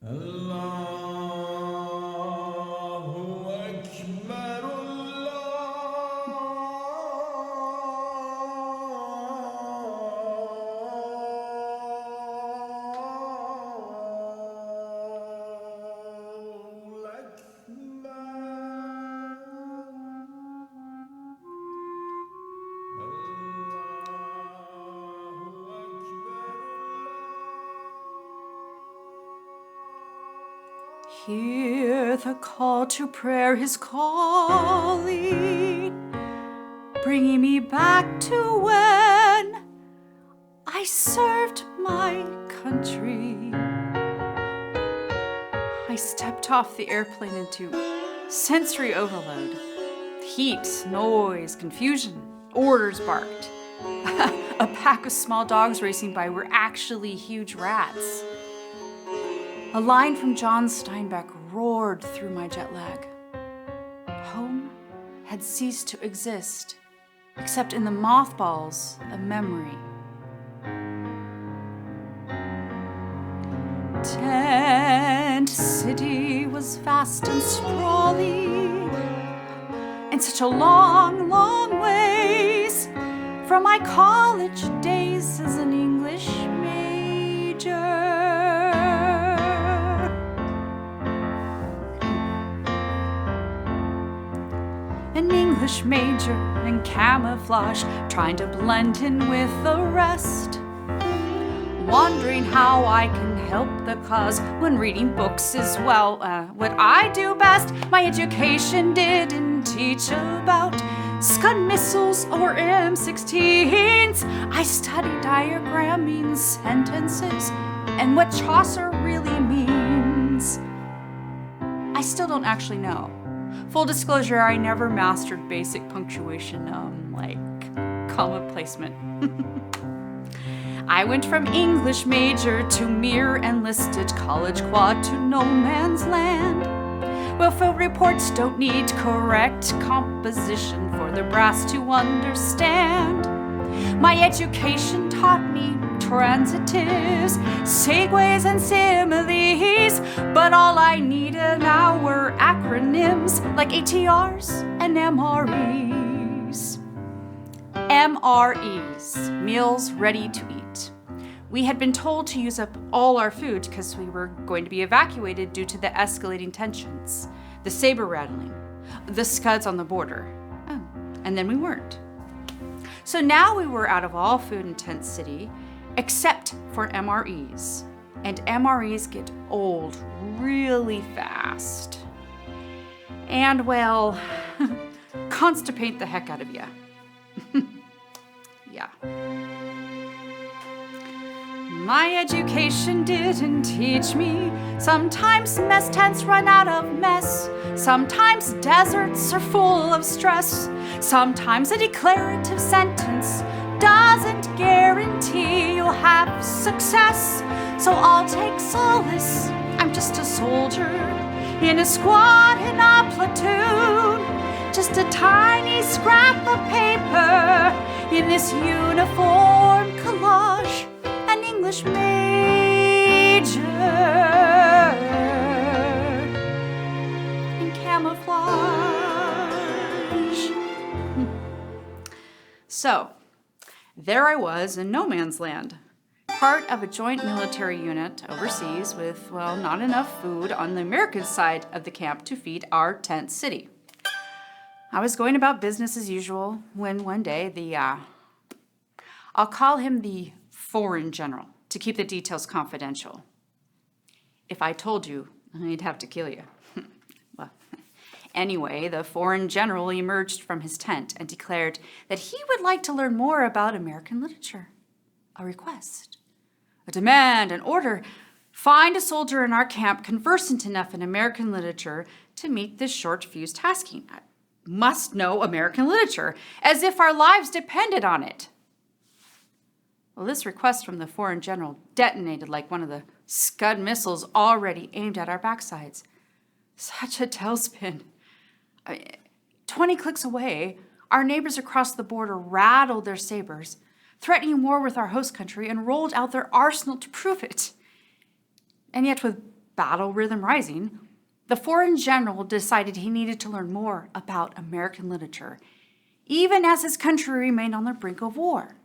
Allahu Akbar, Allahu Hear the call to prayer is calling, bringing me back to when I served my country. I stepped off the airplane into sensory overload. Heat, noise, confusion, orders barked. A pack of small dogs racing by were actually huge rats. A line from John Steinbeck roared through my jet lag. Home had ceased to exist, except in the mothballs of memory. Tent City was vast and sprawling, and such a long, long ways from my college days as an English major. An English major in camouflage, trying to blend in with the rest. Wondering how I can help the cause when reading books is, well, what I do best. My education didn't teach about Scud missiles or M16s. I studied diagramming sentences and what Chaucer really means. I still don't actually know. Full disclosure, I never mastered basic punctuation, like comma placement. I went from English major to mere enlisted college quad to no man's land. Welfare reports don't need correct composition for the brass to understand. My education taught me transitives, segues, and similes, but all I needed now were acronyms like ATRs and MREs. MREs, meals ready to eat. We had been told to use up all our food because we were going to be evacuated due to the escalating tensions, the saber rattling, the scuds on the border. Oh, and then we weren't. So now we were out of all food in Tent City, except for MREs. And MREs get old really fast. And, well, constipate the heck out of you. Yeah. My education didn't teach me. Sometimes mess tents run out of mess. Sometimes deserts are full of stress. Sometimes a declarative sentence doesn't guarantee you'll have success. So I'll take solace. I'm just a soldier in a squad, in a platoon. Just a tiny scrap of paper in this uniform collage. An English major in camouflage. So, there I was in no man's land, part of a joint military unit overseas with, well, not enough food on the American side of the camp to feed our tent city. I was going about business as usual when one day I'll call him the foreign general to keep the details confidential. If I told you, I'd have to kill you. Well, anyway, the foreign general emerged from his tent and declared that he would like to learn more about American literature. A request, a demand, an order. Find a soldier in our camp conversant enough in American literature to meet this short-fused tasking. Must know American literature, as if our lives depended on it. Well, this request from the foreign general detonated like one of the Scud missiles already aimed at our backsides. Such a tailspin. 20 clicks away, our neighbors across the border rattled their sabers, threatening war with our host country, and rolled out their arsenal to prove it. And yet with battle rhythm rising, the foreign general decided he needed to learn more about American literature, even as his country remained on the brink of war.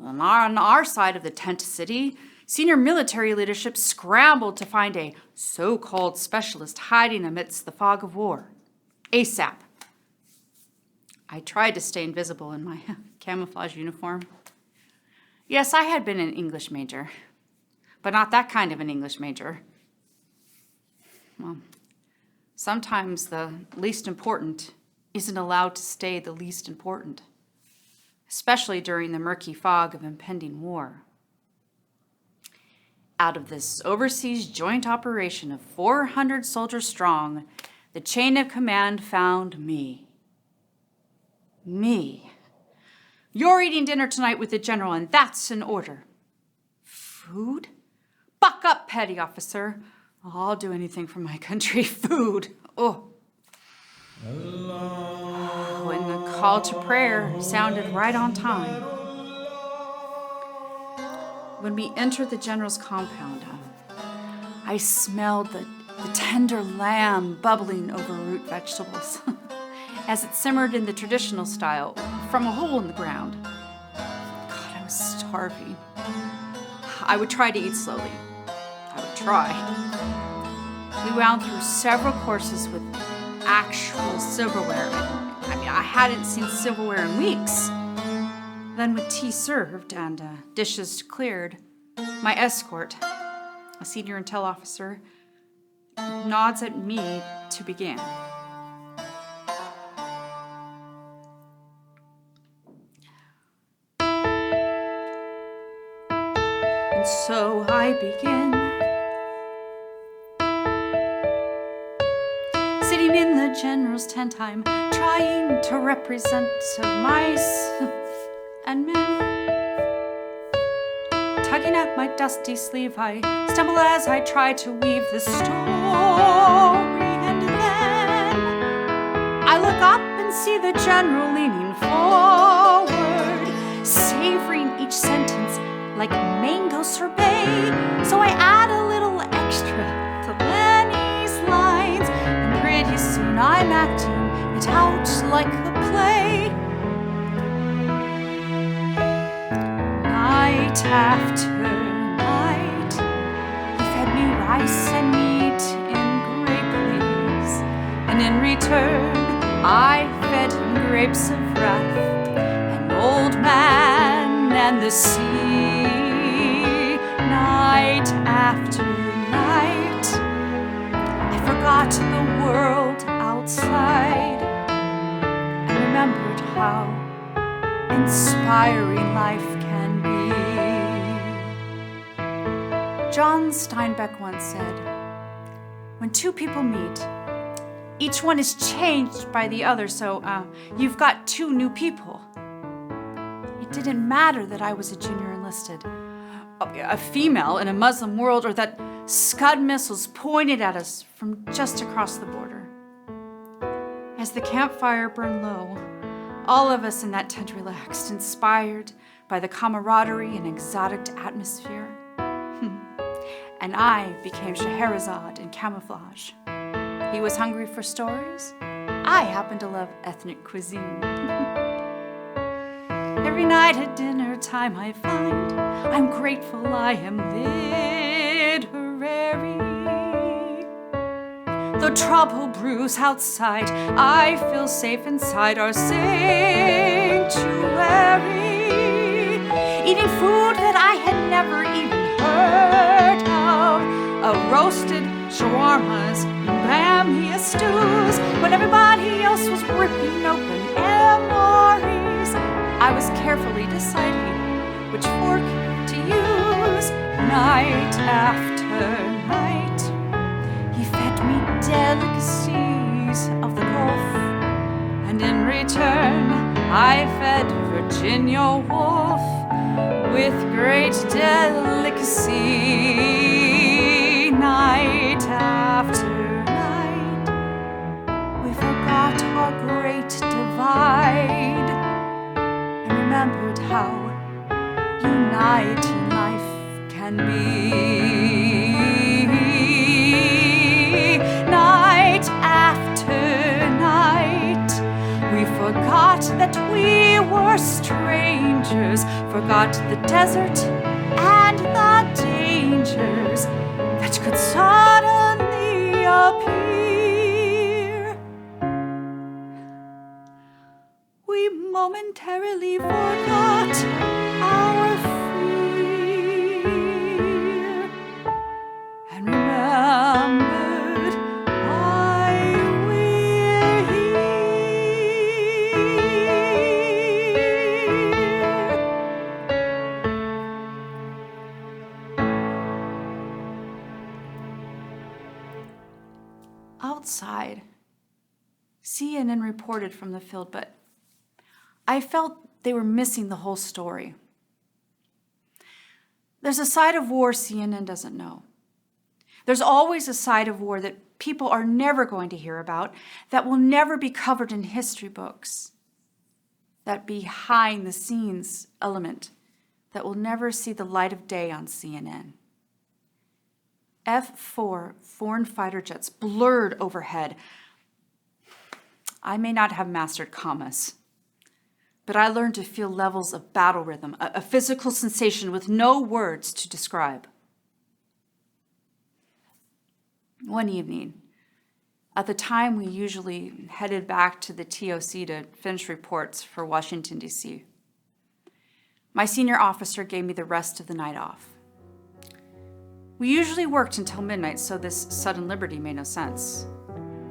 On our side of the tent city, senior military leadership scrambled to find a so-called specialist hiding amidst the fog of war, ASAP. I tried to stay invisible in my camouflage uniform. Yes, I had been an English major, but not that kind of an English major. Well, sometimes the least important isn't allowed to stay the least important, especially during the murky fog of impending war. Out of this overseas joint operation of 400 soldiers strong, the chain of command found me. Me. You're eating dinner tonight with the general, and that's an order. Food? Buck up, petty officer. I'll do anything for my country. Food. Oh. When the call to prayer sounded right on time. When we entered the general's compound, I smelled the tender lamb bubbling over root vegetables as it simmered in the traditional style from a hole in the ground. God, I was starving. I would try to eat slowly. I would try. We wound through several courses with actual silverware. I hadn't seen silverware in weeks. Then with tea served and dishes cleared, my escort, a senior intel officer, nods at me to begin. And so I begin, sitting in the general's tent, I'm trying to represent mice and men. Tugging at my dusty sleeve, I stumble as I try to weave the story, and then I look up and see the general leaning forward, savoring each sentence like mango sorbet. So I add a little extra to Lenny's lines, and pretty soon I'm acting it out like a play. Night after night, he fed me rice and meat in grape leaves, and in return I fed him grapes of wrath, an old man and the sea. Night after night, I forgot the world outside and remembered how inspiring life can be. John Steinbeck once said, when two people meet, each one is changed by the other, so you've got two new people. It didn't matter that I was a junior enlisted, a female in a Muslim world, or that Scud missiles pointed at us from just across the border. As the campfire burned low, all of us in that tent relaxed, inspired by the camaraderie and exotic atmosphere. And I became Scheherazade in camouflage. He was hungry for stories. I happen to love ethnic cuisine. Every night at dinner time I find I'm grateful I am literary. Though trouble brews outside, I feel safe inside our sanctuary. Eating food that I had never even heard of, roasted shawarmas, bamia stews, when everybody else was ripping open MREs. I was carefully deciding which fork to use. Night after night, he fed me delicacies of the Gulf, and in return I fed Virginia Woolf with great delicacy. Night after night, we forgot our great divide and remembered how uniting life can be. were strangers, forgot the desert and the dangers that could suddenly appear. We momentarily forgot our fear and remembered why we're here. Outside, CNN reported from the field, but I felt they were missing the whole story. There's a side of war CNN doesn't know. There's always a side of war that people are never going to hear about, that will never be covered in history books. That behind the scenes element that will never see the light of day on CNN. F-4 foreign fighter jets blurred overhead. I may not have mastered commas, but I learned to feel levels of battle rhythm, a physical sensation with no words to describe. One evening, at the time we usually headed back to the TOC to finish reports for Washington, D.C., my senior officer gave me the rest of the night off. We usually worked until midnight, so this sudden liberty made no sense.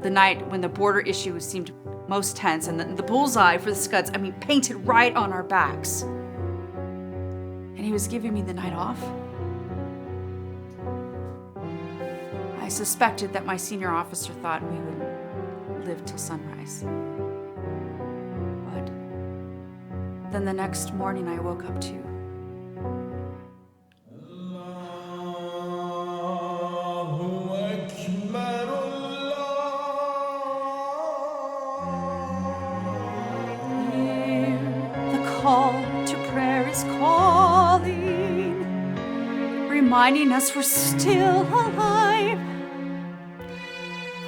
The night when the border issue seemed most tense and the bullseye for the Scuds, painted right on our backs. And he was giving me the night off. I suspected that my senior officer thought we would live till sunrise. But then the next morning I woke up too. Call to prayer is calling, reminding us we're still alive.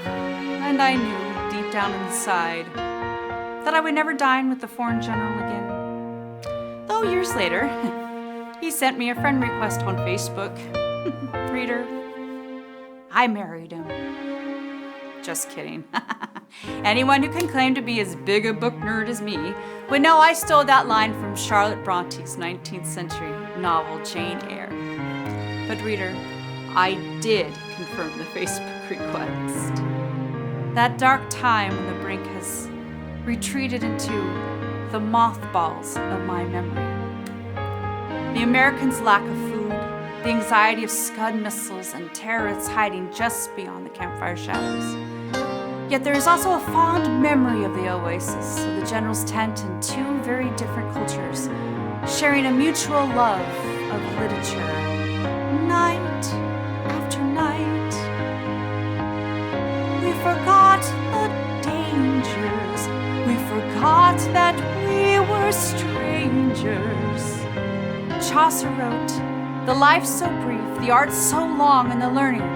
And I knew deep down inside that I would never dine with the foreign general again. Though years later, he sent me a friend request on Facebook. Reader, I married him. Just kidding. Anyone who can claim to be as big a book nerd as me would know I stole that line from Charlotte Bronte's 19th century novel Jane Eyre. But reader, I did confirm the Facebook request. That dark time when the brink has retreated into the mothballs of my memory. The Americans' lack of food, the anxiety of Scud missiles and terrorists hiding just beyond the campfire shadows. Yet there is also a fond memory of the oasis, of the general's tent and two very different cultures, sharing a mutual love of literature, night after night. We forgot the dangers, we forgot that we were strangers. Chaucer wrote, "The life's so brief, the art's so long, and the learning."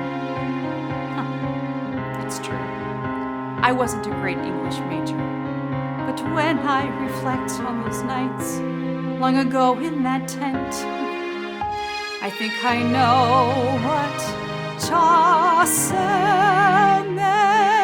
It's true. I wasn't a great English major, but when I reflect on those nights long ago in that tent, I think I know what Chaucer meant.